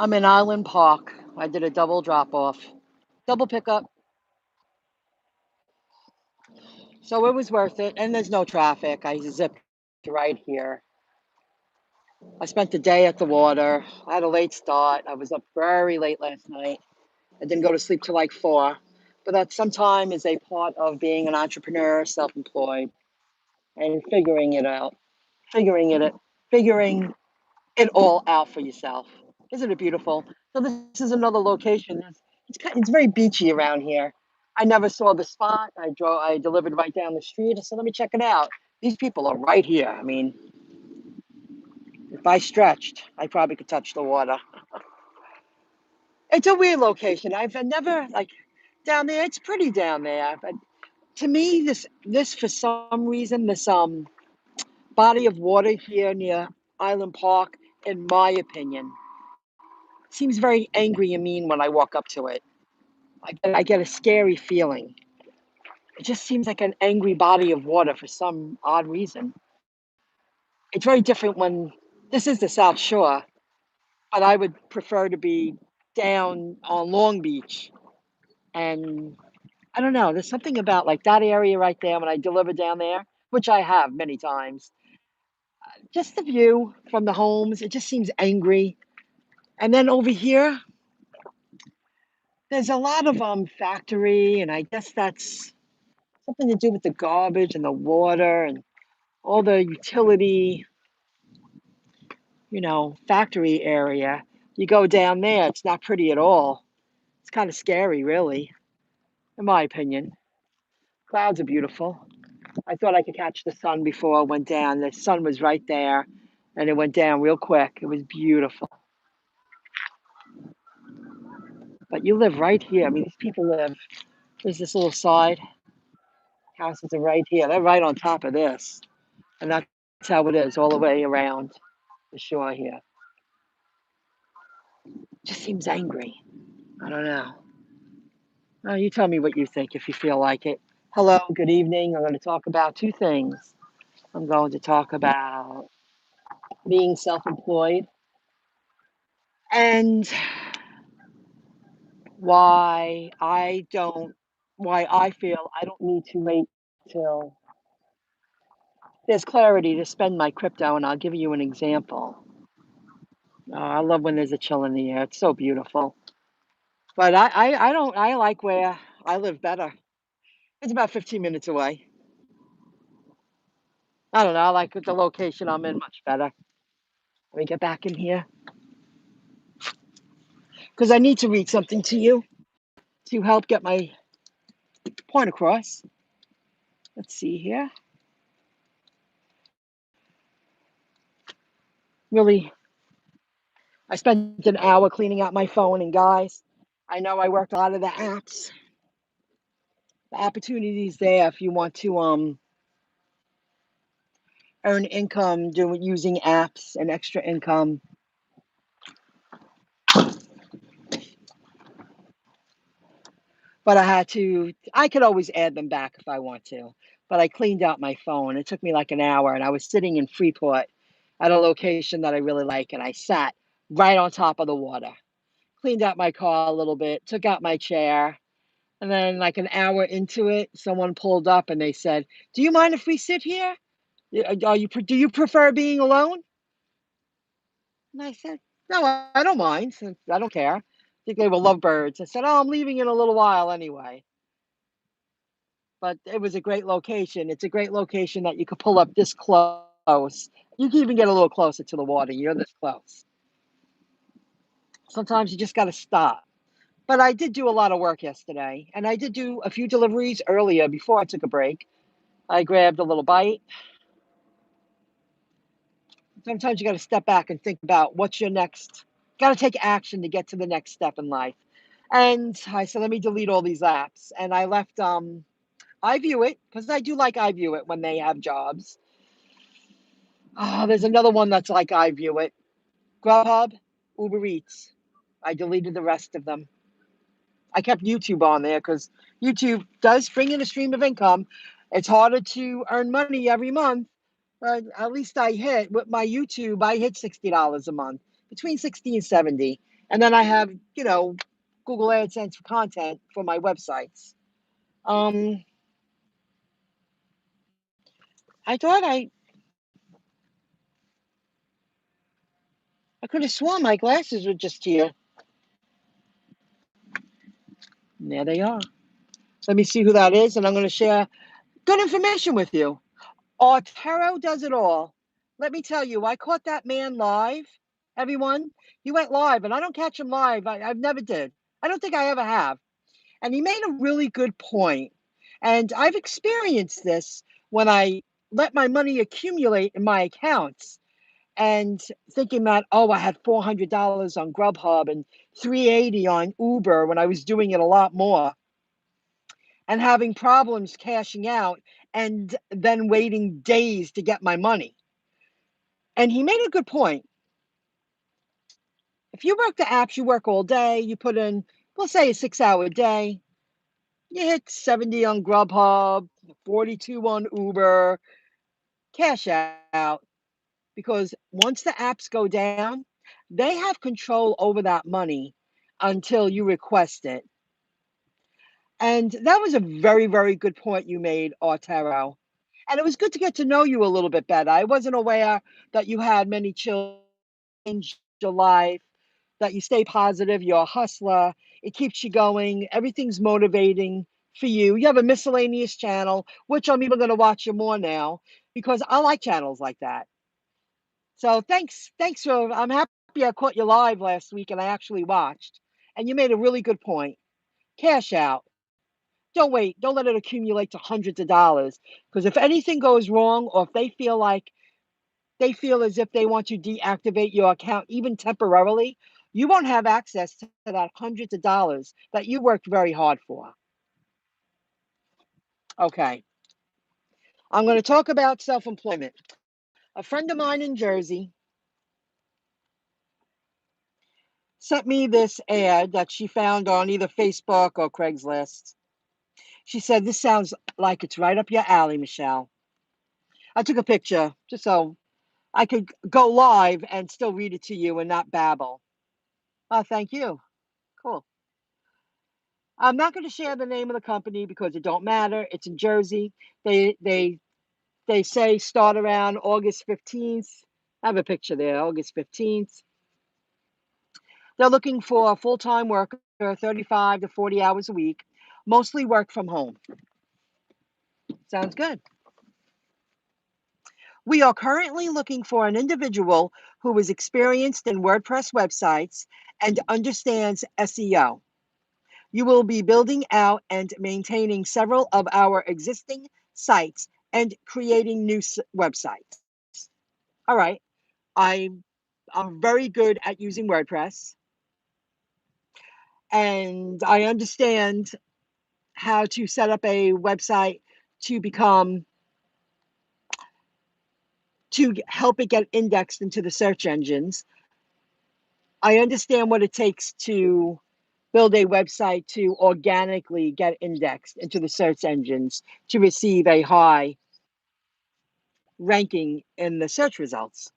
I'm in Island Park. I did a double drop off, double pickup. So it was worth it. And there's no traffic. I zipped right here. I spent the day at the water. I had a late start. I was up very late last night. I didn't go to sleep till like 4. But that sometime is a part of being an entrepreneur, self-employed, and figuring it, figuring it all out for yourself. Isn't it beautiful? So this is another location. It's very beachy around here. I never saw the spot. I delivered right down the street. I said, let me check it out. These people are right here. I mean, if I stretched, I probably could touch the water. It's a weird location. I've never like down there. It's pretty down there, but to me, this for some reason, this body of water here near Island Park, in my opinion, seems very angry and mean when I walk up to it. I get a scary feeling. It just seems like an angry body of water for some odd reason. It's very different when this is the South Shore, but I would prefer to be down on Long Beach. And I don't know, there's something about like that area right there when I deliver down there, which I have many times. Just the view from the homes, it just seems angry. And then over here, there's a lot of factory, and I guess that's something to do with the garbage and the water and all the utility, factory area. You go down there, it's not pretty at all. It's kind of scary, really, in my opinion. Clouds are beautiful. I thought I could catch the sun before it went down. The sun was right there, and it went down real quick. It was beautiful. But you live right here. I mean, these people live. There's this little side houses are right here. They're right on top of this, and that's how it is all the way around the shore here. Just seems angry. I don't know. Oh, you tell me what you think if you feel like it. Hello, good evening. I'm going to talk about two things. I'm going to talk about being self employed and why why I feel I don't need to wait till there's clarity to spend my crypto. And I'll give you an example. I love when there's a chill in the air. It's so beautiful. But I don't, I like where I live better. It's about 15 minutes away. I don't know. I like the location I'm in much better. Let me get back in here because I need to read something to you to help get my point across. Let's see here. Really, I spent an hour cleaning out my phone, and guys, I know I worked a lot of the apps. The opportunities there if you want to earn income doing using apps and extra income. But I could always add them back if I want to. But I cleaned out my phone. It took me like an hour, and I was sitting in Freeport at a location that I really like, and I sat right on top of the water. Cleaned out my car a little bit, took out my chair, and then like an hour into it, someone pulled up and they said, "Do you mind if we sit here? Do you prefer being alone?" And I said, "No, I don't mind. I don't care." I think they were lovebirds. I said, "Oh, I'm leaving in a little while anyway." But it was a great location. It's a great location that you could pull up this close. You can even get a little closer to the water. You're this close. Sometimes you just got to stop. But I did do a lot of work yesterday, and I did do a few deliveries earlier before I took a break. I grabbed a little bite. Sometimes you got to step back and think about what's your next. Got to take action to get to the next step in life. And I said, let me delete all these apps, and I left. I view it because I do like I view it when they have jobs. Oh, there's another one that's like I view it. Grubhub, Uber Eats. I deleted the rest of them. I kept YouTube on there because YouTube does bring in a stream of income. It's harder to earn money every month, but at least I hit with my YouTube. I hit $60 a month, between 60 and 70. And then I have, Google AdSense for content for my websites. Um, I thought I could have sworn my glasses were just here. And there they are. Let me see who that is, and I'm going to share good information with you. Artero does it all. Let me tell you, I caught that man live. Everyone, he went live, and I don't catch him live. I've never did. I don't think I ever have. And he made a really good point. And I've experienced this when I let my money accumulate in my accounts and thinking that, oh, I had $400 on Grubhub and 380 on Uber when I was doing it a lot more, and having problems cashing out and then waiting days to get my money. And he made a good point. If you work the apps, you work all day, you put in, we'll say a 6 hour day, you hit 70 on Grubhub, 42 on Uber, cash out. Because once the apps go down, they have control over that money until you request it. And that was a very, very good point you made, Artero. And it was good to get to know you a little bit better. I wasn't aware that you had many children in your life, that you stay positive, you're a hustler, it keeps you going, everything's motivating for you. You have a miscellaneous channel, which I'm even going to watch you more now because I like channels like that. So thanks for. I'm happy I caught you live last week and I actually watched. And you made a really good point. Cash out. Don't wait. Don't let it accumulate to hundreds of dollars. Because if anything goes wrong, or if they feel as if they want to deactivate your account even temporarily, you won't have access to that hundreds of dollars that you worked very hard for. Okay. I'm going to talk about self-employment. A friend of mine in Jersey sent me this ad that she found on either Facebook or Craigslist. She said, "This sounds like it's right up your alley, Michelle." I took a picture just so I could go live and still read it to you and not babble. Oh, thank you. Cool. I'm not going to share the name of the company because it don't matter. It's in Jersey. They they they say start around August 15th. I have a picture there, August 15th. They're looking for a full-time worker, 35 to 40 hours a week, mostly work from home. Sounds good. We are currently looking for an individual who is experienced in WordPress websites and understands SEO. You will be building out and maintaining several of our existing sites and creating new websites. All right. I, I'm very good at using WordPress and I understand how to set up a website to become to help it get indexed into the search engines. I understand what it takes to build a website to organically get indexed into the search engines to receive a high ranking in the search results.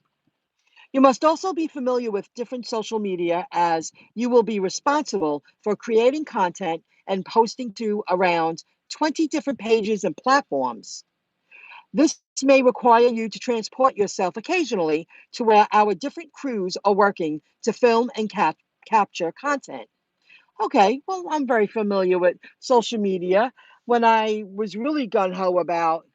You must also be familiar with different social media as you will be responsible for creating content and posting to around 20 different pages and platforms. This may require you to transport yourself occasionally to where our different crews are working to film and capture content. Okay, well, I'm very familiar with social media. When I was really gun ho about,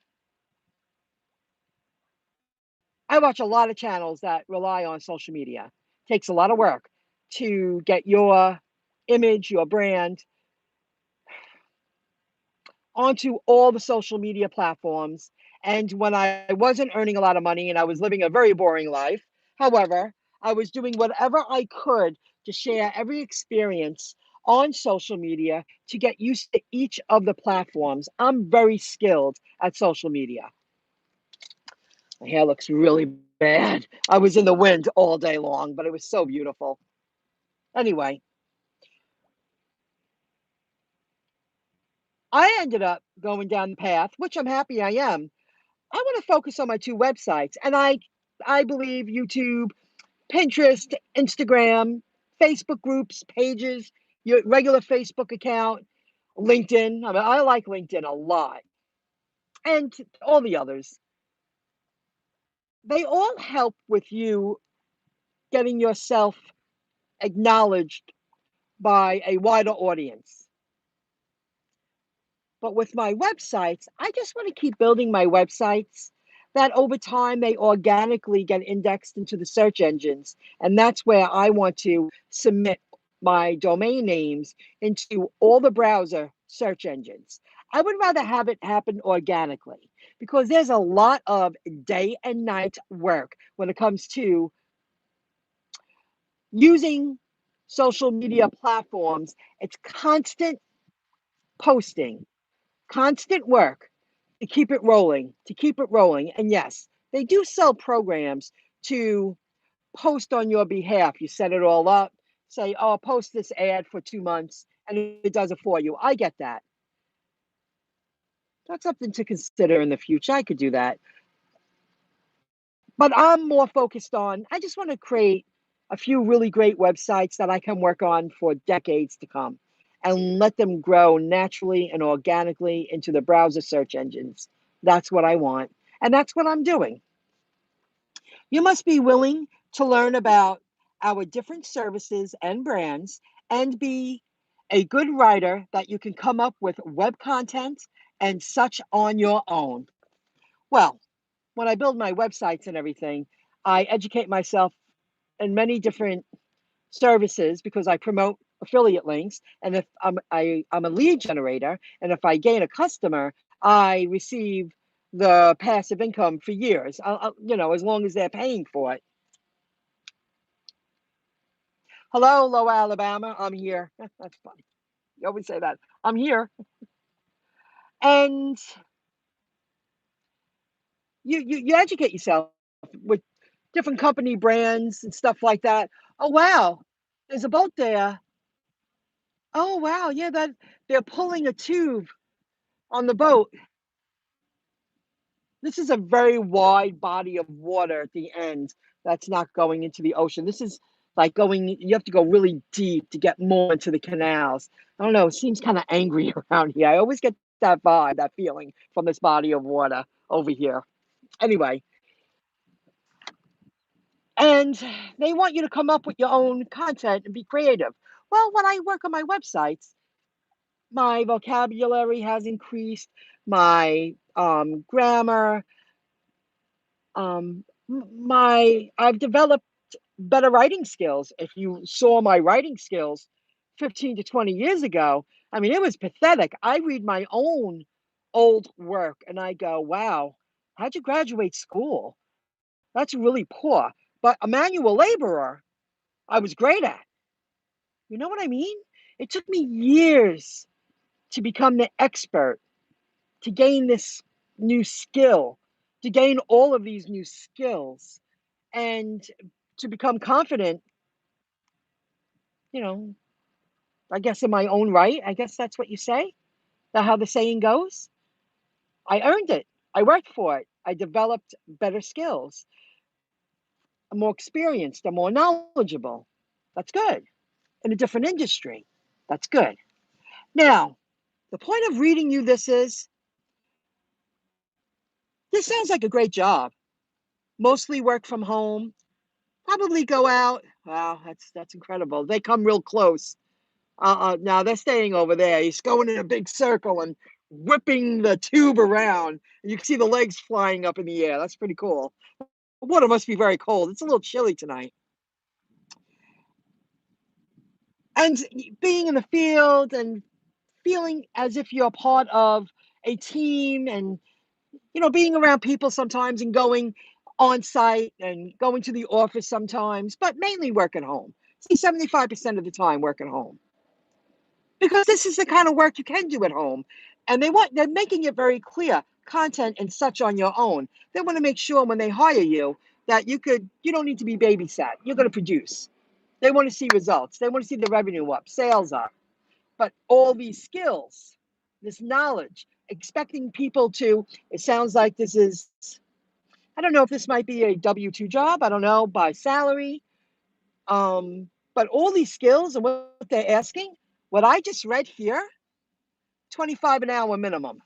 I watch a lot of channels that rely on social media. Takes a lot of work to get your image, your brand onto all the social media platforms. And when I wasn't earning a lot of money and I was living a very boring life, however, I was doing whatever I could to share every experience on social media to get used to each of the platforms. I'm very skilled at social media. My hair looks really bad. I was in the wind all day long, but it was so beautiful. Anyway, I ended up going down the path, which I'm happy I am. I want to focus on my two websites, and I believe YouTube, Pinterest, Instagram, Facebook groups, pages, your regular Facebook account, LinkedIn. I mean, I like LinkedIn a lot, and all the others. They all help with you getting yourself acknowledged by a wider audience. But with my websites, I just want to keep building my websites that over time they organically get indexed into the search engines. And that's where I want to submit my domain names into all the browser search engines. I would rather have it happen organically because there's a lot of day and night work when it comes to using social media platforms. It's constant posting, constant work to keep it rolling, to keep it rolling. And yes, they do sell programs to post on your behalf. You set it all up, say, oh, post this ad for 2 months, and it does it for you. I get that. That's something to consider in the future. I could do that. But I'm more focused on, I just want to create a few really great websites that I can work on for decades to come and let them grow naturally and organically into the browser search engines. That's what I want. And that's what I'm doing. You must be willing to learn about our different services and brands and be a good writer that you can come up with web content and such on your own. Well, when I build my websites and everything, I educate myself in many different services because I promote affiliate links. And if I'm a lead generator, and if I gain a customer, I receive the passive income for years. As long as they're paying for it. Hello, Low Alabama. I'm here. That's funny. You always say that. I'm here, and you educate yourself with different company brands and stuff like that. Oh wow, there's a boat there. Oh wow, yeah, that they're pulling a tube on the boat. This is a very wide body of water at the end that's not going into the ocean. This is like going, you have to go really deep to get more into the canals. I don't know, it seems kind of angry around here. I always get that vibe, that feeling from this body of water over here. Anyway, and they want you to come up with your own content and be creative. Well, when I work on my websites, my vocabulary has increased, my grammar, I've developed better writing skills. If you saw my writing skills 15 to 20 years ago, I mean, it was pathetic. I read my own old work and I go, wow, how'd you graduate school? That's really poor. But a manual laborer, I was great at. You know what I mean? It took me years to become the expert, to gain this new skill, to gain all of these new skills, and to become confident, you know, I guess in my own right. I guess that's what you say, that how the saying goes. I earned it. I worked for it. I developed better skills. I'm more experienced. I'm more knowledgeable. That's good. In a different industry. That's good. Now, the point of reading you this sounds like a great job. Mostly work from home. Probably go out. Wow, that's incredible. They come real close. Now they're staying over there. He's going in a big circle and whipping the tube around. And you can see the legs flying up in the air. That's pretty cool. The water must be very cold. It's a little chilly tonight. And being in the field and feeling as if you're part of a team and, being around people sometimes and going on site and going to the office sometimes, but mainly work at home. See, 75% of the time work at home. Because this is the kind of work you can do at home. And they're making it very clear, content and such on your own. They want to make sure when they hire you that you don't need to be babysat. You're going to produce. They want to see results. They want to see the revenue up, sales up. But all these skills, this knowledge, expecting people to, it sounds like this is, I don't know if this might be a W-2 job. I don't know, by salary. But But all these skills and what they're asking, what I just read here, 25 an hour minimum.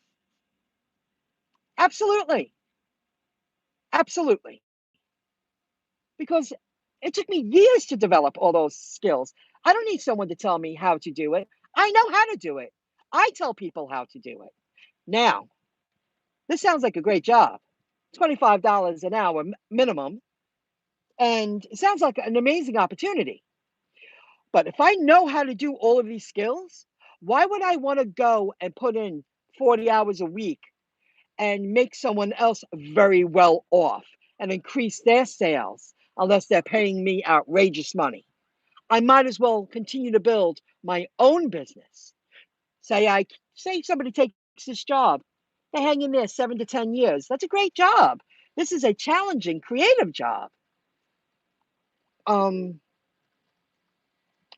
Absolutely. Absolutely. Because it took me years to develop all those skills. I don't need someone to tell me how to do it. I know how to do it. I tell people how to do it. Now, this sounds like a great job. $25 an hour minimum. And it sounds like an amazing opportunity. But if I know how to do all of these skills, why would I want to go and put in 40 hours a week and make someone else very well off and increase their sales unless they're paying me outrageous money? I might as well continue to build my own business. Say somebody takes this job, they hang in there 7 to 10 years. That's a great job. This is a challenging, creative job. Um,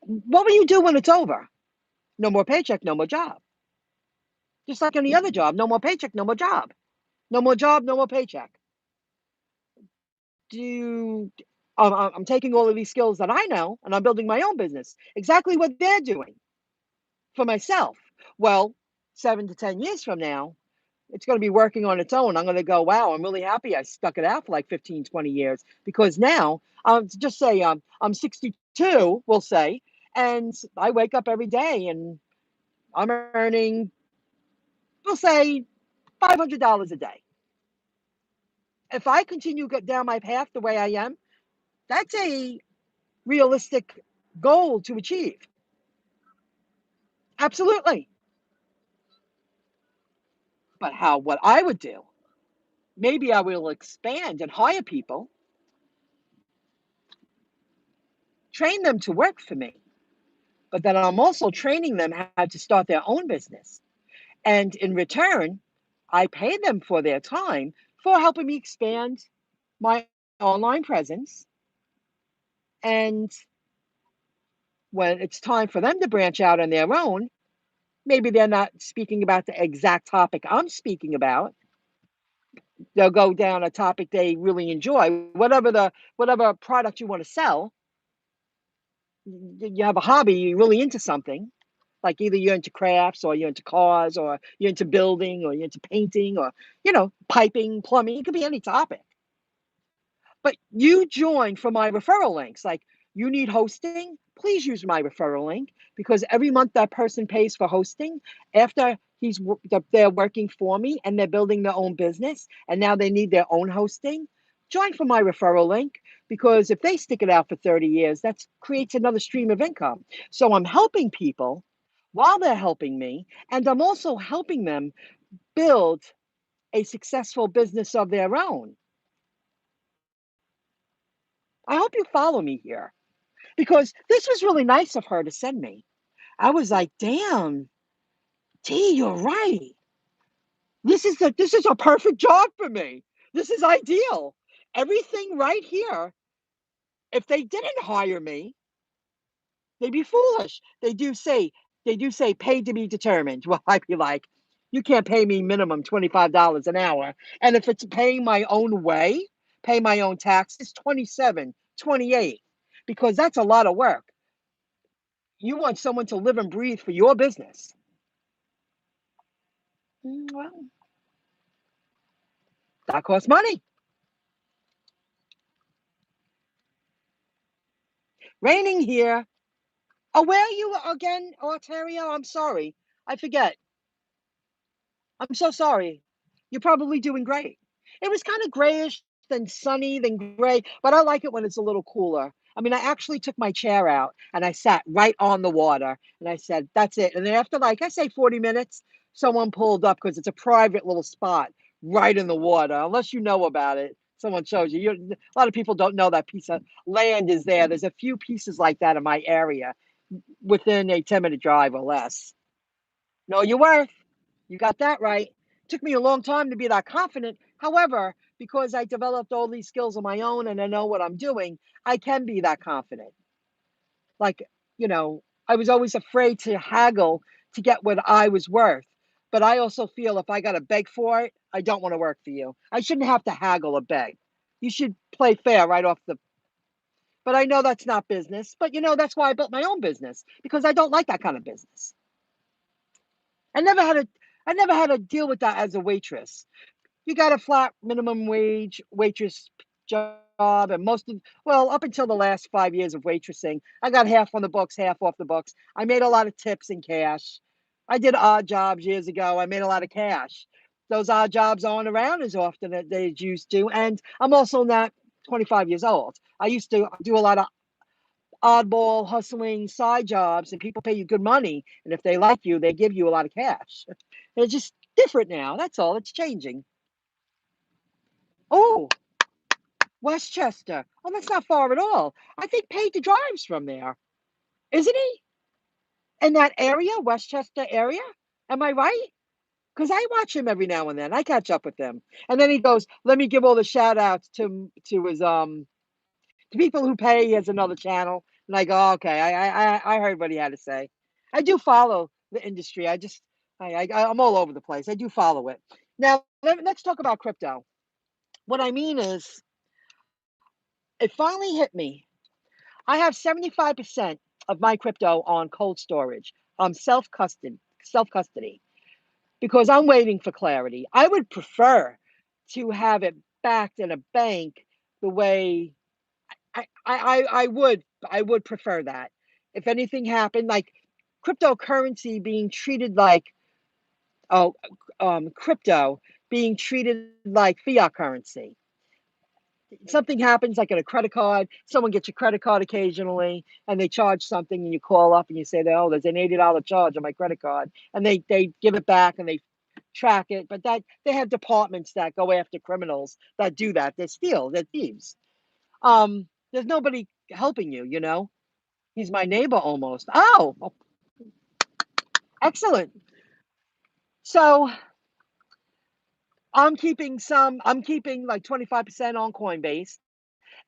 what will you do when it's over? No more paycheck, no more job. Just like any other job, no more paycheck, no more job. No more job, no more paycheck. Do I'm taking all of these skills that I know and I'm building my own business. Exactly what they're doing for myself. Well, 7 to 10 years from now, it's going to be working on its own. I'm going to go, wow, I'm really happy I stuck it out for like 15, 20 years because now, just say I'm 62, we'll say, and I wake up every day and I'm earning, we'll say, $500 a day. If I continue down my path the way I am, that's a realistic goal to achieve. Absolutely. But what I would do, maybe I will expand and hire people, train them to work for me, but then I'm also training them how to start their own business. And in return, I pay them for their time for helping me expand my online presence. And when it's time for them to branch out on their own, maybe they're not speaking about the exact topic I'm speaking about. They'll go down a topic they really enjoy, whatever product you want to sell. You have a hobby, you're really into something, like either you're into crafts or you're into cars or you're into building or you're into painting or piping, plumbing. It could be any topic. But you join for my referral links. Like, you need hosting, please use my referral link because every month that person pays for hosting after they're working for me and they're building their own business and now they need their own hosting. Join for my referral link because if they stick it out for 30 years, that creates another stream of income. So I'm helping people while they're helping me, and I'm also helping them build a successful business of their own. I hope you follow me here because this was really nice of her to send me. I was like, damn, T, you're right. This is a perfect job for me. This is ideal. Everything right here. If they didn't hire me, they'd be foolish. They do say paid to be determined. Well, I'd be like, you can't pay me minimum $25 an hour. And if it's paying my own way, pay my own taxes, 27, 28, because that's a lot of work. You want someone to live and breathe for your business. Well, that costs money. Raining here. Oh, where are you again, Ontario? I'm sorry. I forget. I'm so sorry. You're probably doing great. It was kind of grayish, then sunny, then gray, but I like it when it's a little cooler. I mean, I actually took my chair out and I sat right on the water and I said, that's it. And then after, like, I say 40 minutes, someone pulled up because it's a private little spot right in the water. Unless you know about it, someone shows you. A lot of people don't know that piece of land is there. There's a few pieces like that in my area within a 10-minute drive or less. Know your worth. You got that right. Took me a long time to be that confident. However, because I developed all these skills on my own and I know what I'm doing, I can be that confident. Like, I was always afraid to haggle to get what I was worth. But I also feel if I got to beg for it, I don't want to work for you. I shouldn't have to haggle or beg. You should play fair right off the But I know that's not business. But that's why I built my own business, because I don't like that kind of business. I never had a I never had to deal with that as a waitress. You got a flat minimum wage waitress job, and up until the last 5 years of waitressing, I got half on the books, half off the books. I made a lot of tips in cash. I did odd jobs years ago. I made a lot of cash. Those odd jobs aren't around as often as they used to, and I'm also not 25 years old. I used to do a lot of oddball hustling side jobs, and people pay you good money, and if they like you, they give you a lot of cash. It's just different now. That's all. It's changing. Oh, Westchester. Oh, that's not far at all. I think Peyton drives from there, isn't he? In that area, Westchester area? Am I right? Because I watch him every now and then. I catch up with him. And then he goes, let me give all the shout outs to his to people who pay. He has another channel. And I go, "Oh, okay, I heard what he had to say. I do follow the industry. I'm all over the place. I do follow it. Now let's talk about crypto. What I mean is, it finally hit me. I have 75% of my crypto on cold storage, self custody, because I'm waiting for clarity. I would prefer to have it backed in a bank the way I would prefer that. If anything happened, like cryptocurrency being treated like oh crypto being treated like fiat currency. Something happens like at a credit card, someone gets your credit card occasionally and they charge something, and you call up and you say that, oh, there's an $80 charge on my credit card, and they give it back and they track it. But that they have departments that go after criminals that do that. They steal, they're thieves. There's nobody helping you. He's my neighbor almost. Oh, excellent. So I'm keeping like 25% on Coinbase.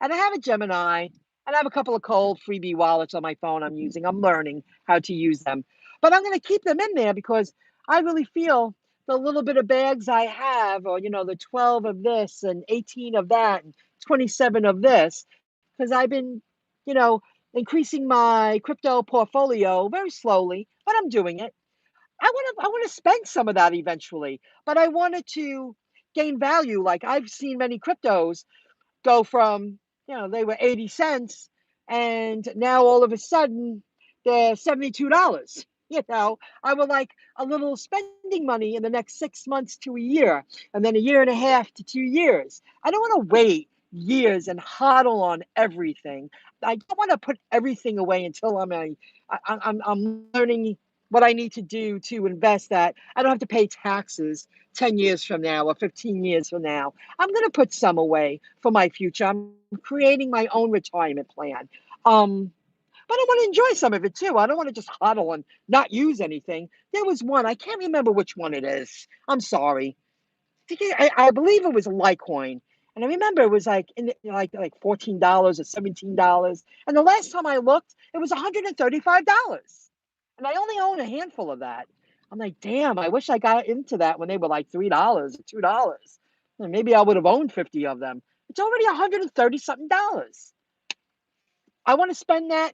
And I have a Gemini, and I have a couple of cold freebie wallets on my phone I'm using. I'm learning how to use them. But I'm going to keep them in there because I really feel the little bit of bags I have, or, the 12 of this and 18 of that and 27 of this, because I've been, you know, increasing my crypto portfolio very slowly, but I'm doing it. I want to spend some of that eventually, but I wanted to gain value. Like, I've seen many cryptos go from, they were 80 cents, and now all of a sudden they're $72. I would like a little spending money in the next 6 months to a year, and then a year and a half to 2 years. I don't want to wait years and hodl on everything. I don't want to put everything away until I'm learning what I need to do to invest, that I don't have to pay taxes 10 years from now or 15 years from now. I'm going to put some away for my future. I'm creating my own retirement plan. But I want to enjoy some of it too. I don't want to just huddle and not use anything. There was one, I can't remember which one it is. I'm sorry. I believe it was Litecoin. And I remember it was like like $14 or $17. And the last time I looked, it was $135. And I only own a handful of that. I'm like, damn, I wish I got into that when they were like $3 or $2. And maybe I would have owned 50 of them. It's already 130 something dollars. I want to spend that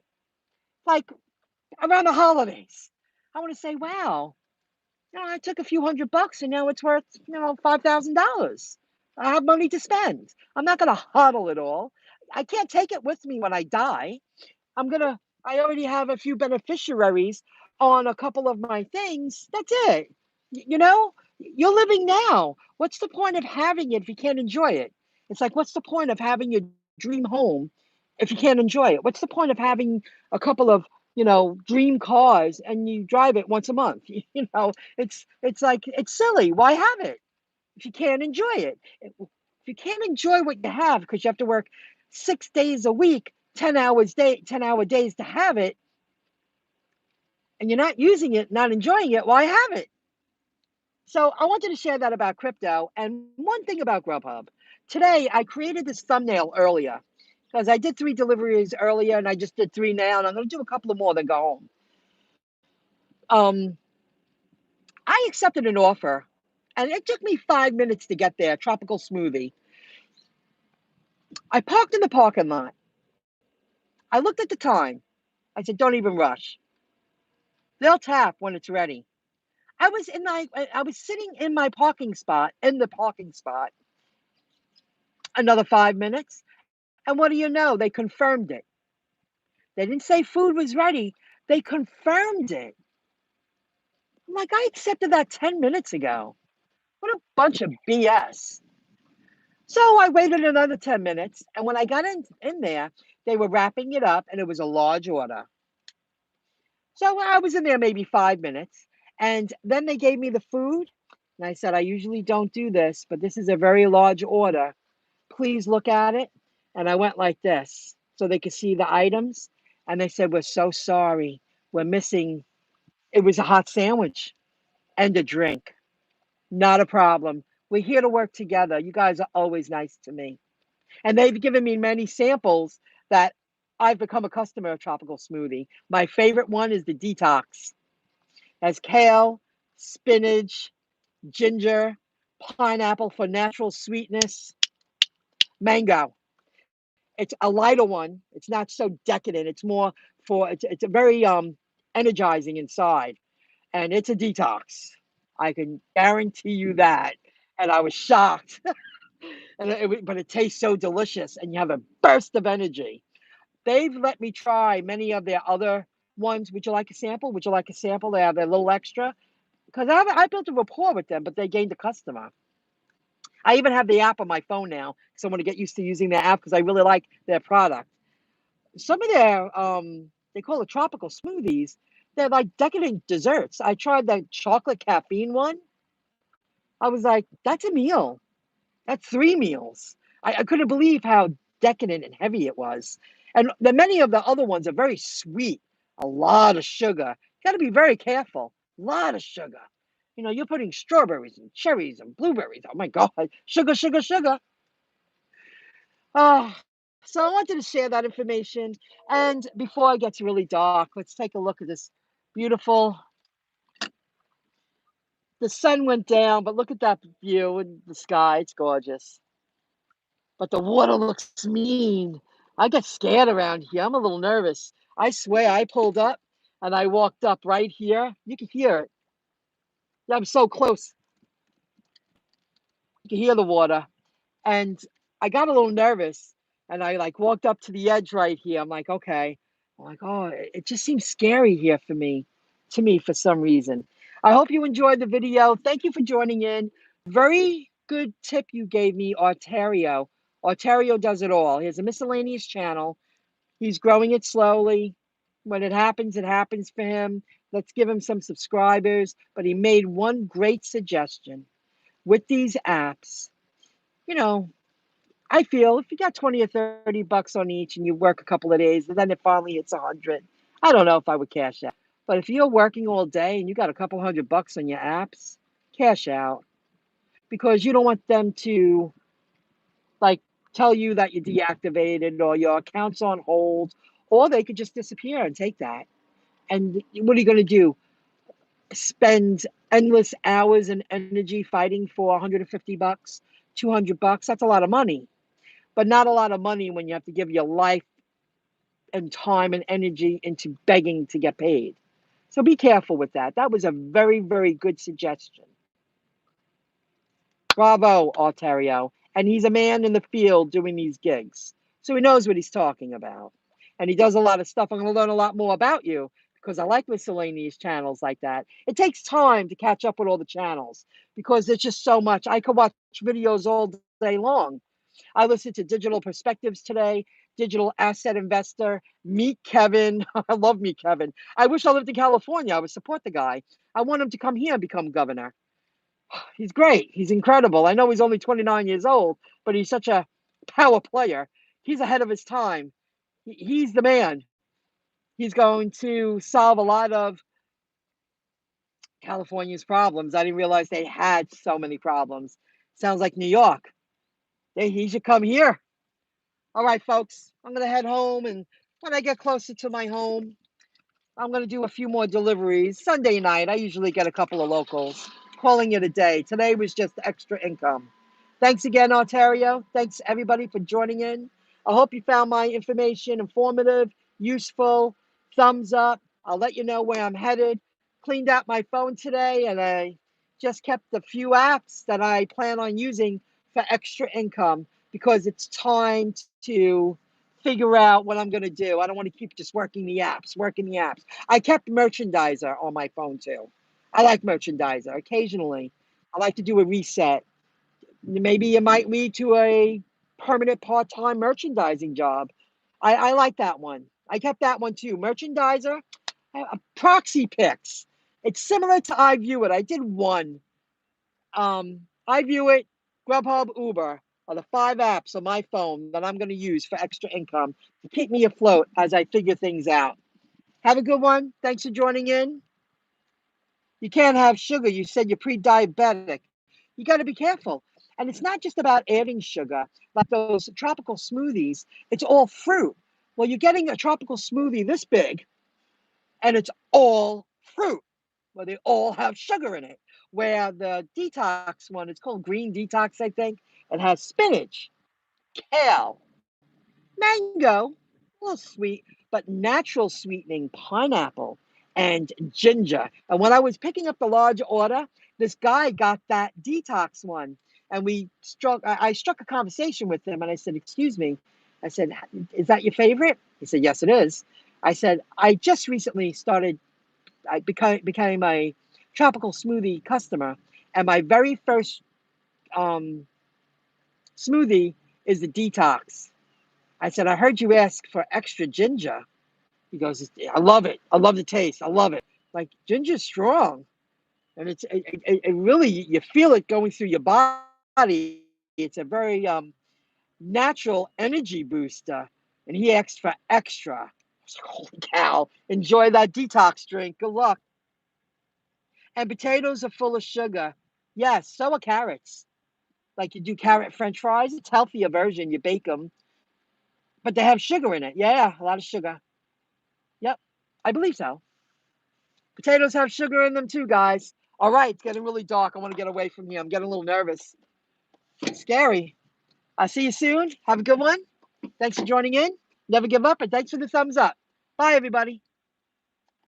like around the holidays. I want to say, wow, I took a few $100 and now it's worth, $5,000. I have money to spend. I'm not going to hodl it all. I can't take it with me when I die. I already have a few beneficiaries on a couple of my things. That's it. You're living now. What's the point of having it if you can't enjoy it? It's like, what's the point of having your dream home if you can't enjoy it? What's the point of having a couple of, dream cars and you drive it once a month? It's like, it's silly. Why have it if you can't enjoy it? If you can't enjoy what you have because you have to work 6 days a week, 10-hour days to have it, and you're not using it, not enjoying it, why have it? So I wanted to share that about crypto. And one thing about Grubhub. Today, I created this thumbnail earlier because I did 3 deliveries earlier and I just did 3 now, and I'm going to do a couple of more then go home. I accepted an offer, and it took me 5 minutes to get there. Tropical smoothie. I parked in the parking lot. I looked at the time. I said, don't even rush. They'll tap when it's ready. I was sitting in my parking spot, in the parking spot, another 5 minutes. And what do you know? They confirmed it. They didn't say food was ready. They confirmed it. I'm like, I accepted that 10 minutes ago. What a bunch of BS. So I waited another 10 minutes. And when I got in there, they were wrapping it up and it was a large order. So I was in there maybe 5 minutes. And then they gave me the food. And I said, I usually don't do this, but this is a very large order. Please look at it. And I went like this so they could see the items. And they said, we're so sorry. We're missing. It was a hot sandwich and a drink. Not a problem. We're here to work together. You guys are always nice to me. And they've given me many samples that I've become a customer of Tropical Smoothie. My favorite one is the Detox. It has kale, spinach, ginger, pineapple for natural sweetness, mango. It's a lighter one. It's not so decadent. It's more for it's a very energizing inside, and it's a detox. I can guarantee you that. And I was shocked, but it tastes so delicious, and you have a burst of energy. They've let me try many of their other ones. Would you like a sample? Would you like a sample? They have a little extra because I built a rapport with them, but they gained a customer. I even have the app on my phone now because I want to get used to using their app because I really like their product. Some of their they call it tropical smoothies. They're like decadent desserts. I tried the chocolate caffeine one. I was like, that's a meal. That's 3 meals. I couldn't believe how decadent and heavy it was. And many of the other ones are very sweet, a lot of sugar. Got to be very careful. A lot of sugar. You know, you're putting strawberries and cherries and blueberries. Oh my God, sugar, sugar, sugar. Oh, so I wanted to share that information. And before I get to really dark, let's take a look at this beautiful. The sun went down, but look at that view in the sky. It's gorgeous. But the water looks mean. I get scared around here. I'm a little nervous. I swear I pulled up and I walked up right here. You can hear it. Yeah, I'm so close. You can hear the water. And I got a little nervous and I like walked up to the edge right here. I'm like, okay. I'm like, oh, it just seems scary here to me for some reason. I hope you enjoyed the video. Thank you for joining in. Very good tip you gave me, Arterio. Arterio does it all. He has a miscellaneous channel. He's growing it slowly. When it happens for him. Let's give him some subscribers. But he made one great suggestion with these apps. You know, I feel if you got 20 or 30 bucks on each and you work a couple of days and then it finally hits 100, I don't know if I would cash out. But if you're working all day and you got a couple $100 on your apps, cash out because you don't want them to like tell you that you deactivated or your account's on hold, or they could just disappear and take that. And what are you going to do? Spend endless hours and energy fighting for 150 bucks, 200 bucks? That's a lot of money, but not a lot of money when you have to give your life and time and energy into begging to get paid. So be careful with that. That was a very, very good suggestion. Bravo, Altario. And he's a man in the field doing these gigs. So he knows what he's talking about. And he does a lot of stuff. I'm going to learn a lot more about you because I like miscellaneous channels like that. It takes time to catch up with all the channels because there's just so much. I could watch videos all day long. I listened to Digital Perspectives today, Digital Asset Investor, Meet Kevin. I love Meet Kevin. I wish I lived in California. I would support the guy. I want him to come here and become governor. He's great. He's incredible. I know he's only 29 years old, but he's such a power player. He's ahead of his time. He's the man. He's going to solve a lot of California's problems. I didn't realize they had so many problems. Sounds like New York. He should come here. All right, folks, I'm going to head home. And when I get closer to my home, I'm going to do a few more deliveries. Sunday night, I usually get a couple of locals. Calling it a day. Today was just extra income. Thanks again, Ontario. Thanks, everybody, for joining in. I hope you found my information informative, useful. Thumbs up. I'll let you know where I'm headed. Cleaned out my phone today, and I just kept a few apps that I plan on using for extra income because it's time to figure out what I'm going to do. I don't want to keep just working the apps. I kept Merchandiser on my phone too. I like Merchandiser. Occasionally, I like to do a reset. Maybe it might lead to a permanent part-time merchandising job. I like that one. I kept that one too. Merchandiser, proxy picks. It's similar to iView It. I did one. iView It, Grubhub, Uber are the 5 apps on my phone that I'm going to use for extra income to keep me afloat as I figure things out. Have a good one. Thanks for joining in. You can't have sugar. You said you're pre-diabetic. You got to be careful. And it's not just about adding sugar, like those tropical smoothies. It's all fruit. Well, you're getting a tropical smoothie this big, and it's all fruit. Well, they all have sugar in it. Where the detox one, it's called green detox, I think. It has spinach, kale, mango, a little sweet, but natural sweetening pineapple and ginger. And when I was picking up the large order, this guy got that detox one. And I struck a conversation with him and I said, "Excuse me." I said, "Is that your favorite?" He said, "Yes, it is." I said, "I just recently became a tropical smoothie customer. And my very first um, smoothie is the detox." I said, "I heard you ask for extra ginger." He goes, "I love it. I love the taste. I love it." Like, ginger's strong, and it really, you feel it going through your body. It's a very natural energy booster. And he asked for extra. I was like, "Holy cow! Enjoy that detox drink. Good luck." And potatoes are full of sugar. Yes, so are carrots. Like you do carrot French fries. It's healthier version. You bake them, but they have sugar in it. Yeah, a lot of sugar. Yep, I believe so. Potatoes have sugar in them too, guys. All right, it's getting really dark. I want to get away from here. I'm getting a little nervous. It's scary. I'll see you soon. Have a good one. Thanks for joining in. Never give up, and thanks for the thumbs up. Bye, everybody.